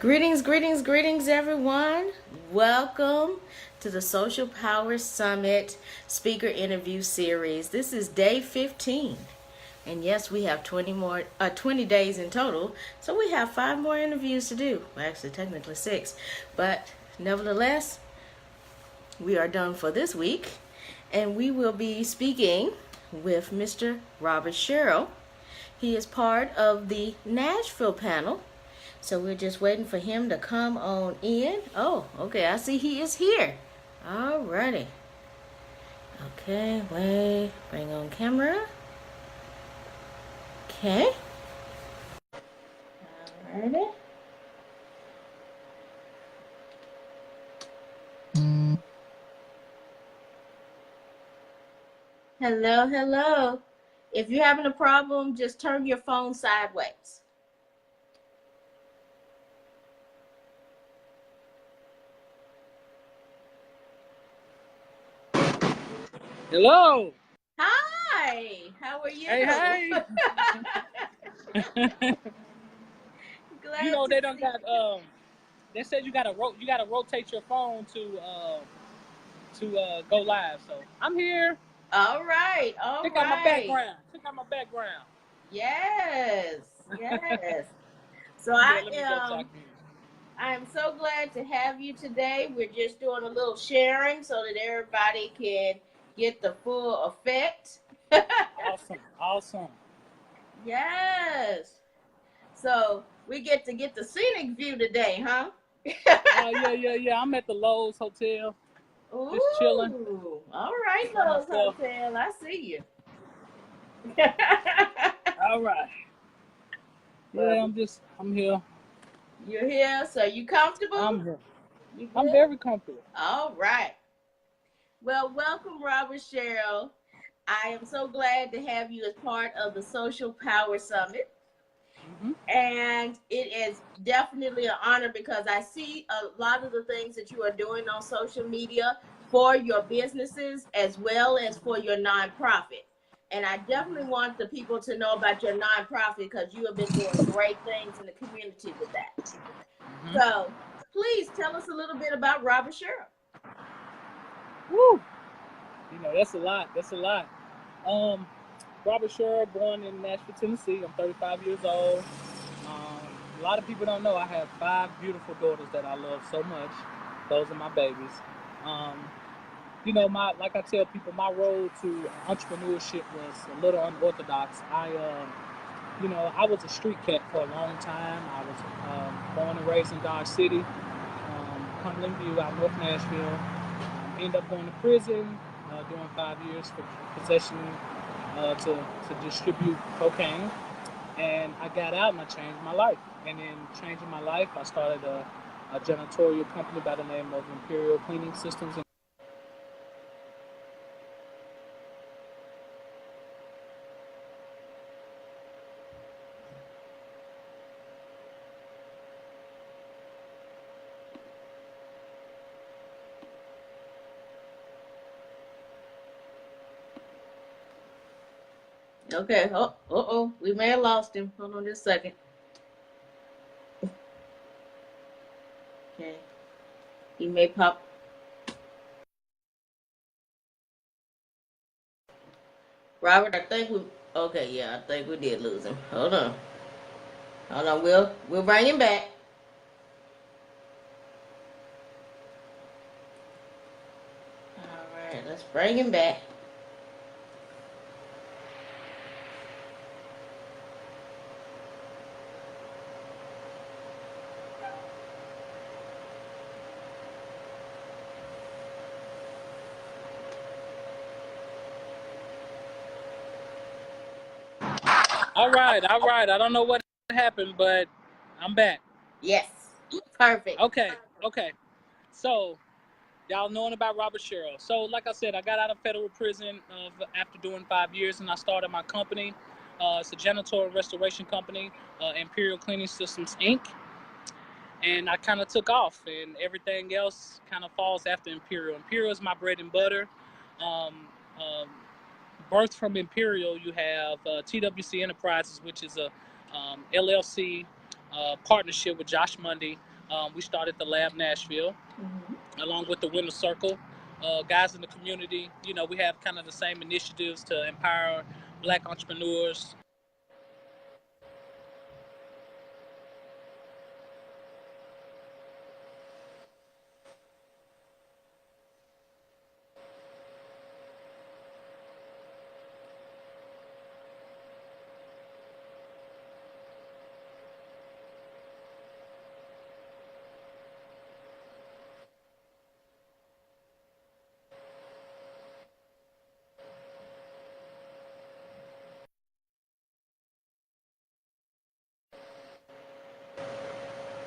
Greetings, greetings, greetings, everyone. Welcome to the Social Power Summit Speaker Interview Series. This is day 15. And yes, we have 20 days in total. So we have 5 more interviews to do. Well, actually, technically 6. But nevertheless, we are done for this week. And we will be speaking with Mr. Robert Sherrill. He is part of the Nashville panel. So we're just waiting for him to come on in. Oh, okay, I see he is here. Alrighty. Okay, wait, bring on camera. Okay. Alrighty. Hello, hello. If you're having a problem, just turn your phone sideways. Hello. Hi. How are you? Hey. Glad You know to they done see got they said you gotta rotate your phone to go live. So I'm here. All right. Check out my background. Yes. So Yeah, let me go talk to you. I am so glad to have you today. We're just doing a little sharing so that everybody can get the full effect. Awesome. Yes. So we get the scenic view today, huh? Yeah. I'm at the Lowe's Hotel. Ooh, Just chilling. All right, Lowe's Hotel. I see you. All right. Yeah, I'm here. You're here, so you comfortable? I'm here. You good? I'm very comfortable. All right. Well, welcome, Robert Sherrill. I am so glad to have you as part of the Social Power Summit. Mm-hmm. And it is definitely an honor because I see a lot of the things that you are doing on social media for your businesses as well as for your nonprofit. And I definitely want the people to know about your nonprofit because you have been doing great things in the community with that. Mm-hmm. So please tell us a little bit about Robert Sherrill. Woo! You know, that's a lot. Robert Sherrill, born in Nashville, Tennessee. I'm 35 years old. A lot of people don't know I have 5 beautiful daughters that I love so much. Those are my babies. You know, like I tell people, my road to entrepreneurship was a little unorthodox. I was a street cat for a long time. I was born and raised in Dodge City, Cumberland View, out North Nashville. Ended up going to prison, doing 5 years for possession to distribute cocaine. And I got out and I changed my life. And in changing my life, I started a janitorial company by the name of Imperial Cleaning Systems. Okay. Oh, we may have lost him. Hold on just a second. Okay. He may pop. Robert, I think we did lose him. Hold on. We'll bring him back. All right, let's bring him back. All right. I don't know what happened, but I'm back. Yes. Perfect. Okay. So, y'all knowing about Robert Sherrill. So, like I said, I got out of federal prison after doing 5 years, and I started my company. It's a janitorial restoration company, Imperial Cleaning Systems, Inc. And I kind of took off, and everything else kind of falls after Imperial. Imperial is my bread and butter. Birthed from Imperial, you have TWC Enterprises, which is a LLC partnership with Josh Mundy. We started the Lab Nashville, along with the Winner Circle. Guys in the community, we have kind of the same initiatives to empower Black entrepreneurs.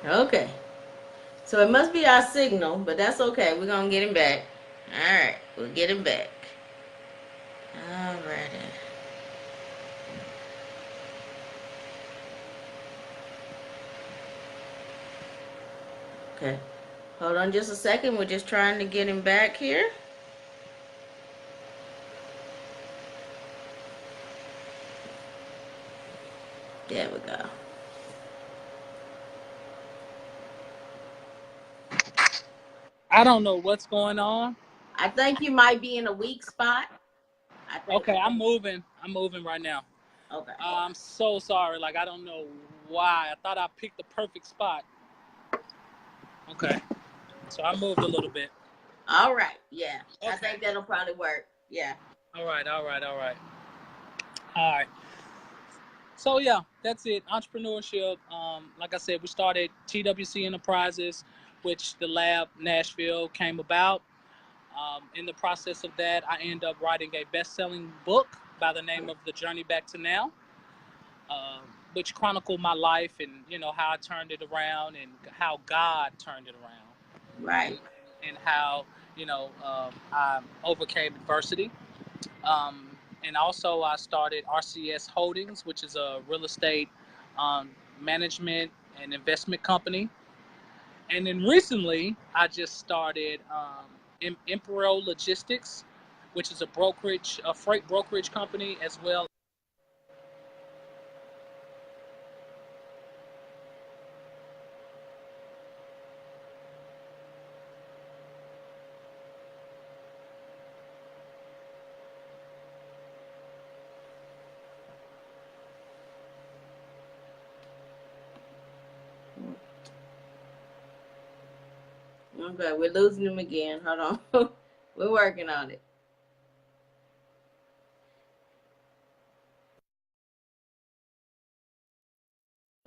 Okay. So it must be our signal, but that's okay. We're going to get him back. All right. We'll get him back. All righty. Okay. Hold on just a second. We're just trying to get him back here. There we go. I don't know what's going on. I think you might be in a weak spot. Okay, I'm moving right now. Okay. I'm so sorry. Like, I don't know why. I thought I picked the perfect spot. Okay. So I moved a little bit. All right. Yeah. Okay. I think that'll probably work. Yeah. All right. So yeah, that's it. Entrepreneurship. Like I said, we started TWC Enterprises, which the Lab Nashville came about. In the process of that, I ended up writing a best-selling book by the name of The Journey Back to Now, which chronicled my life and how I turned it around and how God turned it around. Right. And how I overcame adversity. And also I started RCS Holdings, which is a real estate management and investment company. And then recently I just started Imperial Logistics, which is a freight brokerage company, as well. Okay, we're losing him again. Hold on. We're working on it.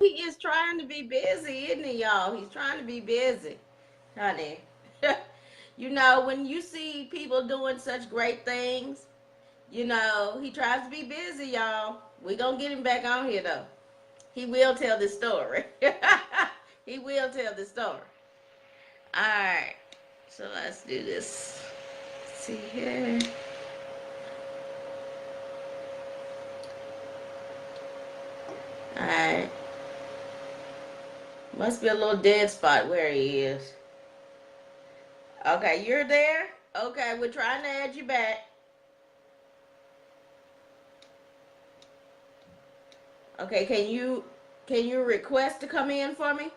He is trying to be busy, isn't he, y'all? He's trying to be busy, honey. When you see people doing such great things, he tries to be busy, y'all. We're going to get him back on here, though. He will tell this story. He will tell the story. All right. So let's do this. Let's see here. All right. Must be a little dead spot where he is. Okay, you're there? Okay, we're trying to add you back. Okay, can you request to come in for me?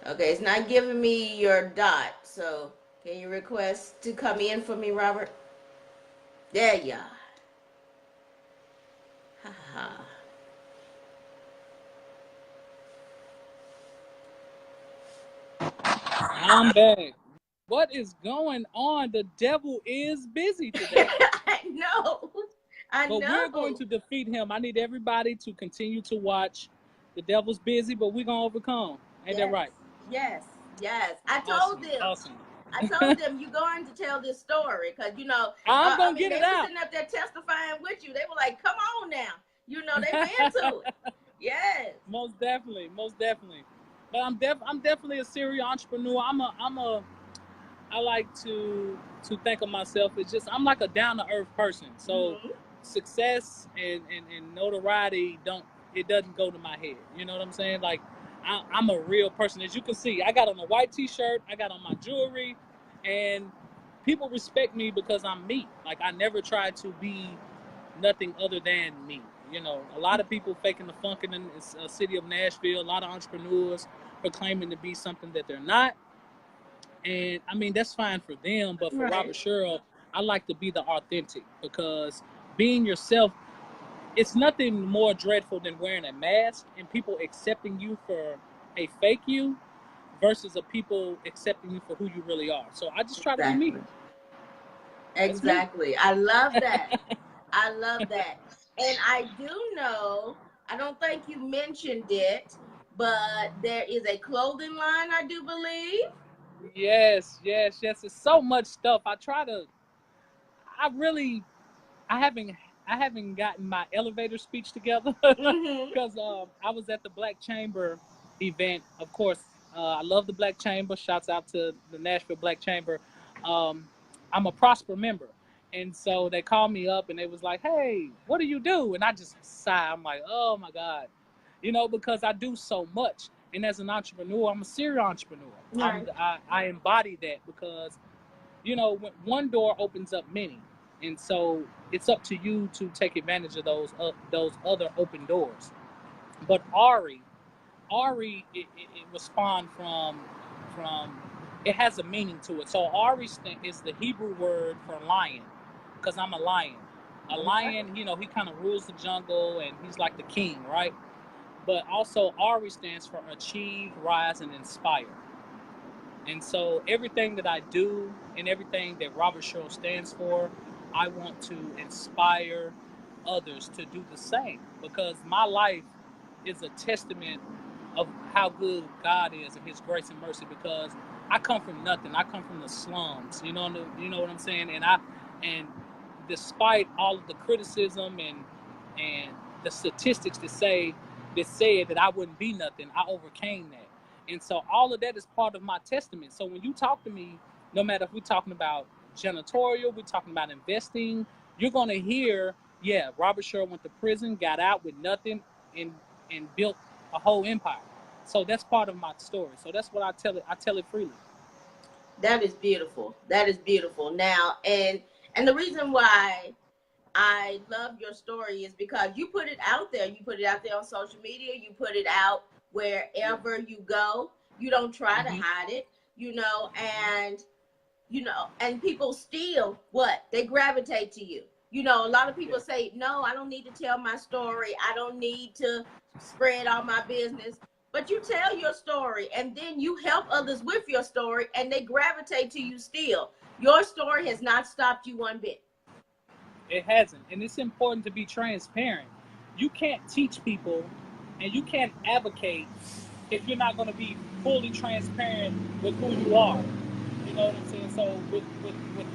Okay, it's not giving me your dot, so can you request to come in for me, Robert? There you are. Ha. I'm back. What is going on? The devil is busy today. I know. But we're going to defeat him. I need everybody to continue to watch. The devil's busy, but we're going to overcome. Ain't that right? Yes. I told them. Awesome. I told them you're going to tell this story because I'm going to get it out. They were sitting up there testifying with you. They were like, "Come on now," they've been to it. Yes. Most definitely. But I'm definitely a serial entrepreneur. I like to think of myself as I'm like a down to earth person. So success and notoriety doesn't go to my head. You know what I'm saying? Like I'm a real person. As you can see, I got on a white t-shirt, I got on my jewelry, and people respect me because I'm me. Like, I never try to be nothing other than me. You know, a lot of people faking the funk in the city of Nashville. A lot of entrepreneurs are claiming to be something that they're not. And I mean, that's fine for them. But for Right. Robert Sherrill, I like to be the authentic, because being yourself, it's nothing more dreadful than wearing a mask and people accepting you for a fake you versus a people accepting you for who you really are. So I just try to be me. Exactly. I love that. I love that. And I do know, I don't think you mentioned it, but there is a clothing line, I do believe. Yes, yes, yes. It's so much stuff. I really, I haven't, I haven't gotten my elevator speech together Mm-hmm. because I was at the Black Chamber event. Of course, I love the Black Chamber. Shouts out to the Nashville Black Chamber. Um, I'm a Prosper member, and so they called me up and they was like, "Hey, what do you do?" And I just sigh. I'm like, "Oh my God," because I do so much. And as an entrepreneur, I'm a serial entrepreneur. Right. I embody that because when one door opens up many, and so it's up to you to take advantage of those other open doors. But Ari, it was spawned from it has a meaning to it. So Ari is the Hebrew word for lion, because I'm a lion. A Okay. lion, he kind of rules the jungle and he's like the king, right? But also Ari stands for achieve, rise, and inspire. And so everything that I do and everything that Robert Sherrill stands for, I want to inspire others to do the same, because my life is a testament of how good God is and His grace and mercy. Because I come from nothing. I come from the slums. You know what I'm saying. And despite all of the criticism and the statistics that said that I wouldn't be nothing, I overcame that. And so all of that is part of my testament. So when you talk to me, no matter if we're talking about janitorial, we're talking about investing, you're going to hear, yeah, Robert Sherrill went to prison, got out with nothing, and built a whole empire. So that's part of my story. So that's what I tell it. I tell it freely. That is beautiful. That is beautiful. Now, and the reason why I love your story is because you put it out there. You put it out there on social media. You put it out wherever you go. You don't try to hide it, and and people still what? They gravitate to you. A lot of people say, no, I don't need to tell my story. I don't need to spread all my business. But you tell your story and then you help others with your story and they gravitate to you still. Your story has not stopped you one bit. It hasn't. And it's important to be transparent. You can't teach people and you can't advocate if you're not going to be fully transparent with who you are. You know what I'm saying? So with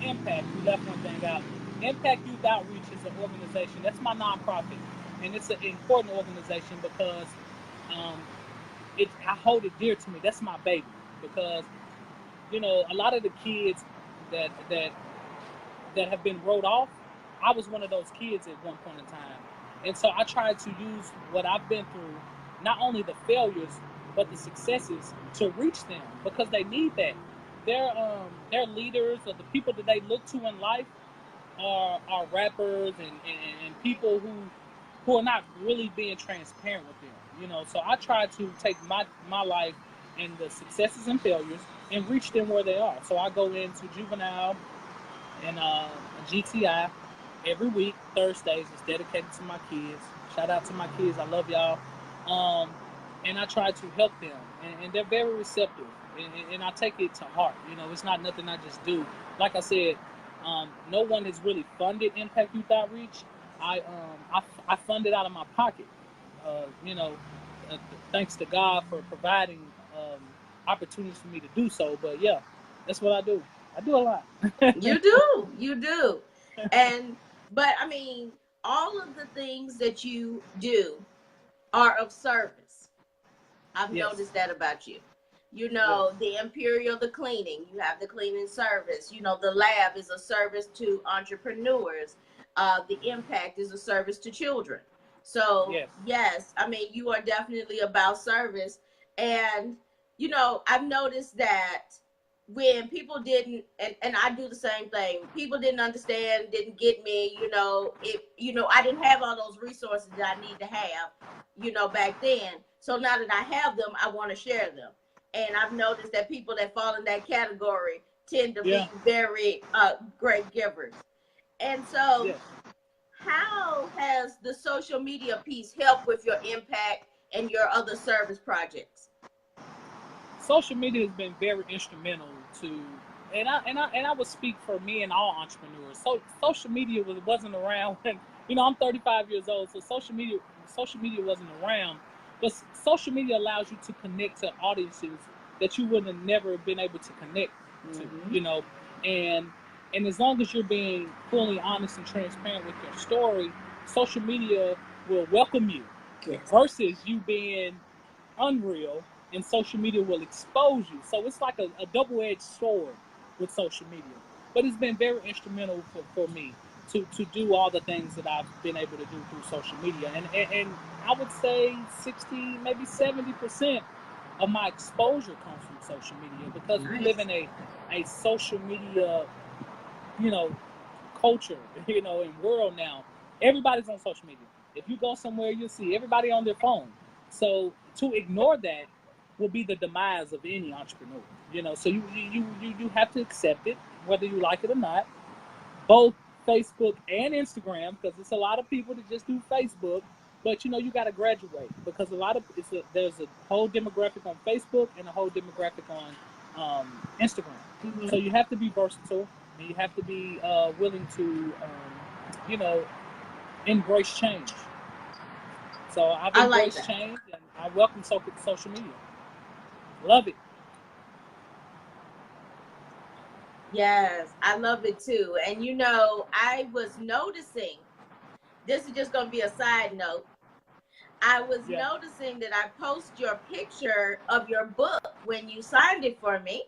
Impact, we left one thing out. Impact Youth Outreach is an organization. That's my nonprofit. And it's an important organization because um, I hold it dear to me. That's my baby. Because, a lot of the kids that have been wrote off, I was one of those kids at one point in time. And so I tried to use what I've been through, not only the failures, but the successes, to reach them, because they need that. Their leaders, or the people that they look to in life, are rappers and people who are not really being transparent with them. So I try to take my life and the successes and failures and reach them where they are. So I go into juvenile and GTI every week. Thursdays is dedicated to my kids. Shout out to my kids. I love y'all. And I try to help them, and they're very receptive, and I take it to heart. It's not nothing I just do. Like I said, no one has really funded Impact Youth Outreach. I fund it out of my pocket. You know, uh, Thanks to God for providing opportunities for me to do so. But yeah, that's what I do. I do a lot. You do. And, but I mean, all of the things that you do are of service. I've Yes. noticed that about you. Yes. The Imperial, the cleaning, you have the cleaning service. The lab is a service to entrepreneurs. The impact is a service to children. So, Yes. yes, I mean, you are definitely about service. And, I've noticed that when people didn't, and I do the same thing. People didn't understand, didn't get me, I didn't have all those resources that I need to have, back then. So now that I have them, I want to share them. And I've noticed that people that fall in that category tend to Yeah. be very great givers. And so Yeah. how has the social media piece helped with your impact and your other service projects? Social media has been very instrumental to, and I would speak for me and all entrepreneurs. So social media wasn't around when, I'm 35 years old, so social media wasn't around, but social media allows you to connect to audiences that you would have never been able to connect to, and as long as you're being fully honest and transparent with your story, social media will welcome you. Yes. Versus you being unreal, and social media will expose you. So it's like a double-edged sword with social media. But it's been very instrumental for me to do all the things that I've been able to do through social media. And I would say 60, maybe 70% of my exposure comes from social media, because we live in a social media, you know, culture, and world now. Everybody's on social media. If you go somewhere, you'll see everybody on their phone. So to ignore that will be the demise of any entrepreneur. So you have to accept it, whether you like it or not. Both Facebook and Instagram, because it's a lot of people that just do Facebook. But you got to graduate, because there's a whole demographic on Facebook and a whole demographic on Instagram. Mm-hmm. So you have to be versatile, and you have to be willing to, embrace change. So I've I like embraced that. change, and I welcome social media. Love it. Yes, I love it too. And I was noticing, this is just going to be a side note. I was Yeah. noticing that I post your picture of your book when you signed it for me.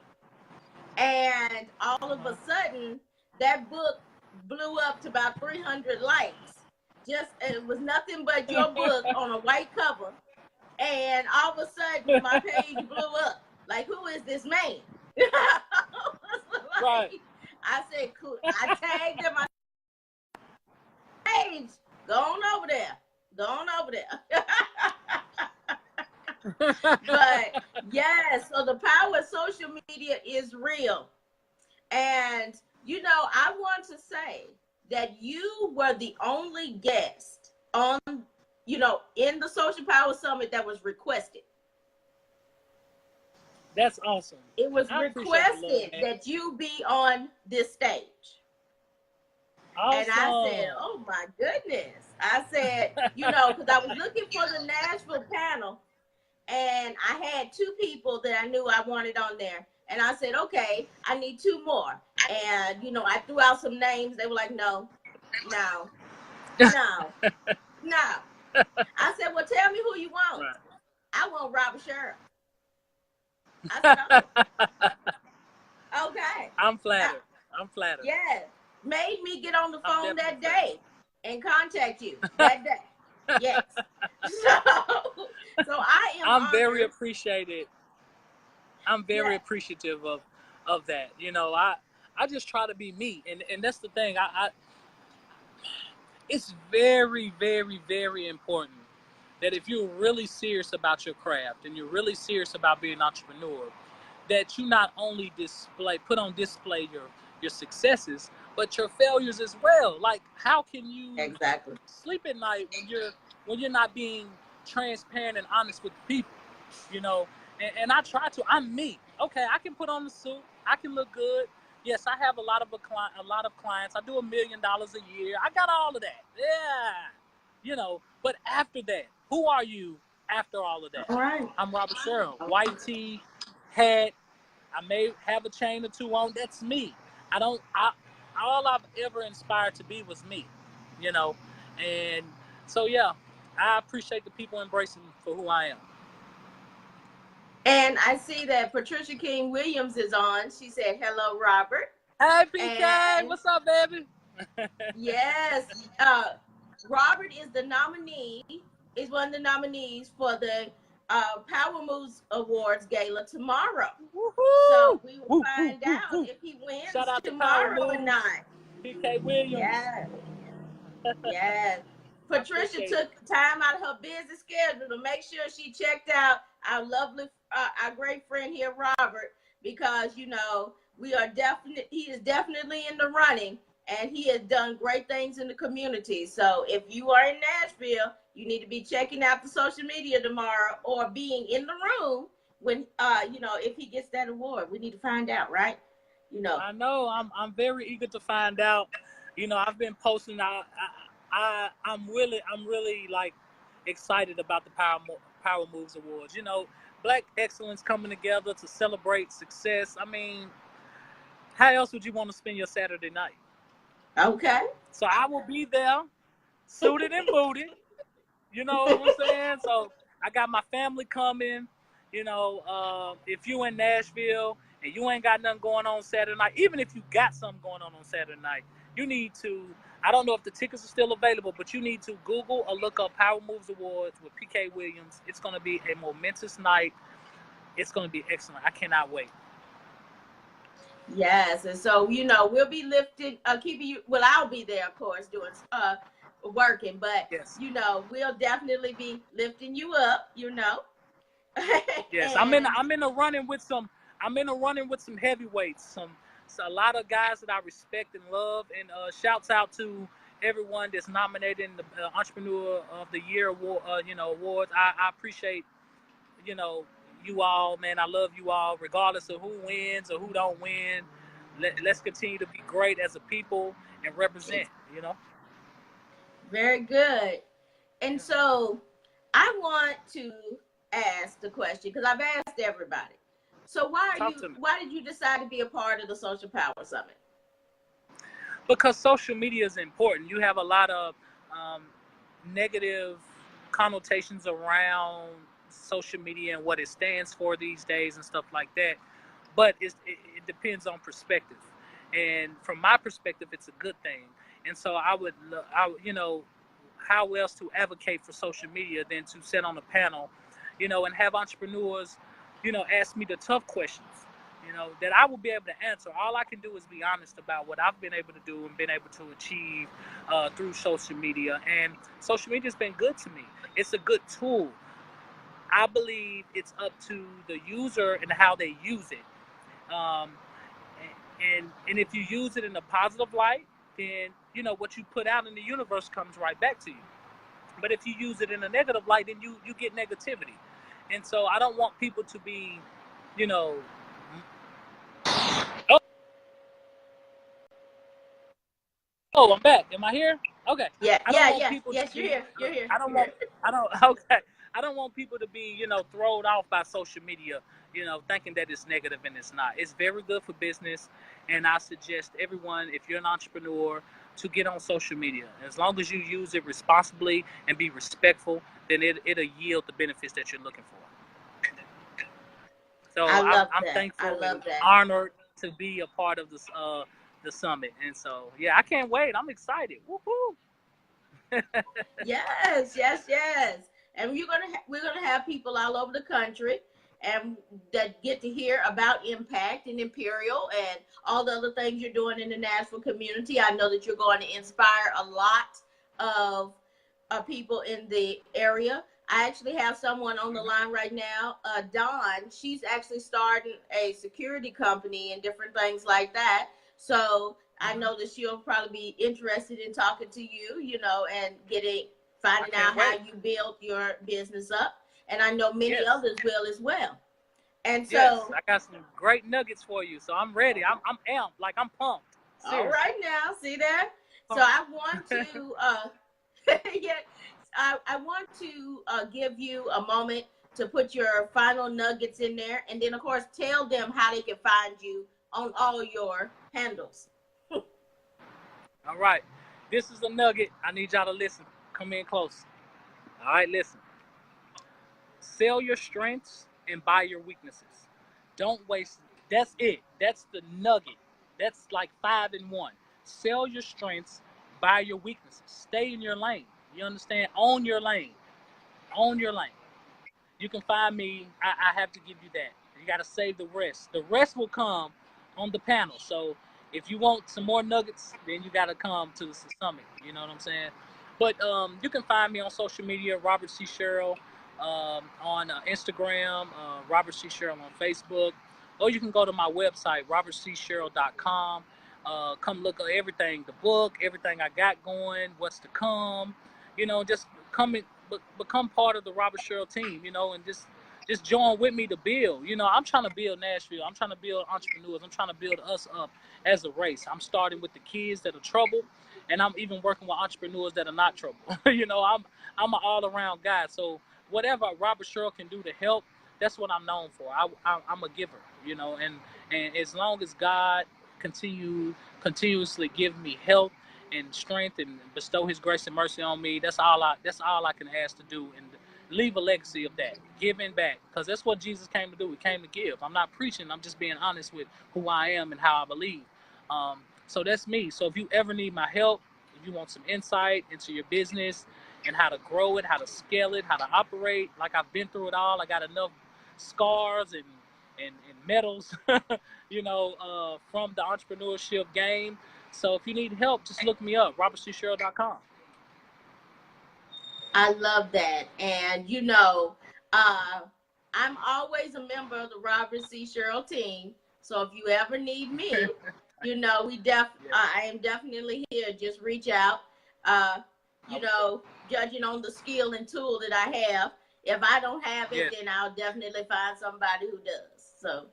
And all of a sudden, that book blew up to about 300 likes. It was nothing but your book on a white cover. And all of a sudden, my page blew up. Like, who is this man? Right. I said, cool. I tagged him. Page, go on over there. Go on over there. But yes, so the power of social media is real. And I want to say that you were the only guest on, in the Social Power Summit that was requested. That's awesome. It was love, requested that you be on this stage. Awesome. And I said, oh my goodness. I said, because I was looking for the Nashville panel, and I had 2 people that I knew I wanted on there. And I said, okay, I need 2 more. And, I threw out some names. They were like, no. I said, well, tell me who you want. Right. I want Robert Sherrill. I said, oh. Okay. I'm flattered. Yes. Made me get on the phone that day and contact you that day. Yes. So I am I'm honored. very appreciated. I'm very appreciative of that. I just try to be me, and that's the thing. It's very, very, very important that if you're really serious about your craft and you're really serious about being an entrepreneur, that you not only put on display your successes, but your failures as well. Like, how can you sleep at night when you're not being transparent and honest with people? And I try to. I'm me. Okay, I can put on the suit. I can look good. Yes, I have a lot of clients. I do $1 million a year. I got all of that. Yeah, But after that, who are you after all of that? All right. I'm Robert Sherrill. White tee, hat. I may have a chain or 2 on. That's me. All I've ever inspired to be was me. And so yeah, I appreciate the people embracing me for who I am. And I see that Patricia King Williams is on. She said, hello, Robert. Hey, PK. What's up, baby? Yes. Robert is one of the nominees for the Power Moves Awards Gala tomorrow. Woohoo! So we will Woo, woo, find woo, out woo. if he Shout wins out to Power tomorrow or Moves, not. PK Williams. Yes, yes. I Patricia appreciate took it. time out of her busy schedule to make sure she checked out our lovely, our great friend here, Robert, because we are definitely he is definitely in the running, and he has done great things in the community. So if you are in Nashville, you need to be checking out the social media tomorrow or being in the room when if he gets that award. We need to find out, right? I know. I'm very eager to find out. I've been posting. I'm really like excited about the Power Moves Awards. Black excellence coming together to celebrate success. I mean, how else would you want to spend your Saturday night? Okay. So I will be there, suited and booted. You know what I'm saying? So I got my family coming. If you in Nashville and you ain't got nothing going on Saturday night, even if you got something going on Saturday night, you need to, I don't know if the tickets are still available, but you need to Google or look up Power Moves Awards with PK Williams. It's going to be a momentous night. It's going to be excellent. I cannot wait. Yes, and so we'll be lifting, keeping you. Well, I'll be there, of course, doing working, but Yes. we'll definitely be lifting you up. Yes, And I'm in a running with some heavyweights, a lot of guys that I respect and love, and shouts out to everyone that's nominated in the Entrepreneur of the Year award, awards. I appreciate you all, man. I love you all, regardless of who wins or who don't win. Let's continue to be great as a people and represent. very good. And so I want to ask the question because I've asked everybody. So why did you decide to be a part of the Social Power Summit? Because social media is important. You have a lot of negative connotations around social media and what it stands for these days and stuff like that. But it depends on perspective. And from my perspective, it's a good thing. And so how else to advocate for social media than to sit on a panel, and have entrepreneurs, ask me the tough questions, that I will be able to answer. All I can do is be honest about what I've been able to do and been able to achieve through social media. And social media has been good to me. It's a good tool. I believe it's up to the user and how they use it. And if you use it in a positive light, then what you put out in the universe comes right back to you. But if you use it in a negative light, then you get negativity. And so I don't want people to be, Oh, I'm back. Am I here? Okay. Yeah, yes, you're here. Okay. I don't want people to be, thrown off by social media, thinking that it's negative and it's not. It's very good for business, and I suggest everyone, if you're an entrepreneur, to get on social media. As long as you use it responsibly and be respectful, then it'll yield the benefits that you're looking for. So I'm thankful and honored to be a part of this the summit. And so I can't wait. I'm excited. Woohoo! Yes. And we're gonna have people all over the country and that get to hear about Impact and Imperial and all the other things you're doing in the Nashville community. I know that you're going to inspire a lot of people in the area. I actually have someone on the line right now, Dawn. She's actually starting a security company and different things like that. So I know that she'll probably be interested in talking to you, and finding out how you build your business up. And I know many others will as well. And so I got some great nuggets for you. So I'm ready. I'm amped. Like I'm pumped. Seriously. All right now, see that? So I want to I want to give you a moment to put your final nuggets in there, and then of course tell them how they can find you on all your handles. All right. This is a nugget. I need y'all to listen. Come in close. All right, listen. Sell your strengths and buy your weaknesses. Don't waste it. That's it. That's the nugget. That's like 5 in 1. Sell your strengths, buy your weaknesses. Stay in your lane. You understand? Own your lane. Own your lane. you can find me. I have to give you that. You got to save the rest. The rest will come on the panel. So if you want some more nuggets, then you got to come to the summit. You know what I'm saying? But you can find me on social media, Robert C. Sherrill, on Instagram, Robert C. Sherrill on Facebook, or you can go to my website, robertcsherrill.com. Come look at everything, the book, everything I got going, what's to come. You know, just come and become part of the Robert Sherrill team. You know, and just join with me to build. You know, I'm trying to build Nashville. I'm trying to build entrepreneurs. I'm trying to build us up as a race. I'm starting with the kids that are troubled, and I'm even working with entrepreneurs that are not troubled. You know, I'm an all-around guy. So whatever Robert Sherrill can do to help, that's what I'm known for. I'm a giver. You know, and as long as God continuously give me health and strength and bestow His grace and mercy on me, that's all I can ask to do, and leave a legacy of that, giving back, because that's what Jesus came to do. He came to give. I'm not preaching. I'm just being honest with who I am and how I believe. So that's me. So if you ever need my help, if you want some insight into your business and how to grow it, how to scale it, how to operate, like I've been through it all. I got enough scars and medals, you know, from the entrepreneurship game. So if you need help, just look me up, robertcsherrill.com. I love that. And, you know, I'm always a member of the Robert C. Sherrill team. So if you ever need me, you know, I am definitely here. Just reach out. You know, judging on the skill and tool that I have. If I don't have it, then I'll definitely find somebody who does. So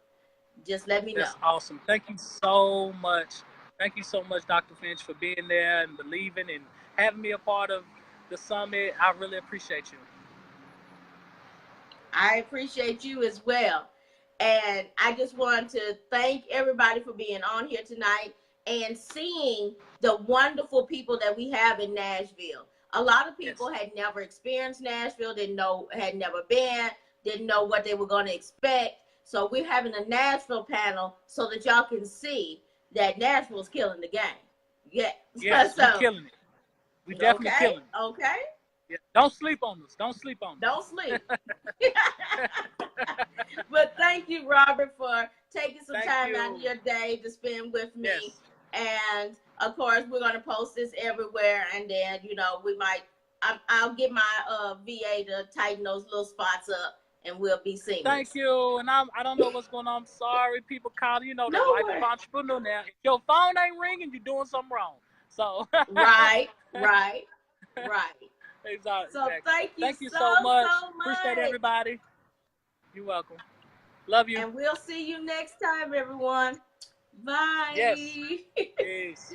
just let me know. That's awesome. Thank you so much. Thank you so much, Dr. Finch, for being there and believing and having me a part of the summit. I really appreciate you. I appreciate you as well. And I just want to thank everybody for being on here tonight and seeing the wonderful people that we have in Nashville. A lot of people had never experienced Nashville, had never been, didn't know what they were going to expect. So we're having a Nashville panel so that y'all can see that Nashville's killing the game. Yeah. Yes, so, we're killing it. We're definitely killing it. Okay. Yeah. Don't sleep on us. Don't sleep on us. Don't sleep. But thank you, Robert, for taking some time out of your day to spend with me. Yes. And of course, we're going to post this everywhere. And then, you know, I'll get my VA to tighten those little spots up, and we'll be seeing. Thank you. And I don't know what's going on. I'm sorry, people calling. You know, the life of entrepreneur now. If your phone ain't ringing, you're doing something wrong. So. Right. Exactly. So thank you so much. So much. Appreciate everybody. You're welcome. Love you. And we'll see you next time, everyone. Bye. Yes. Peace.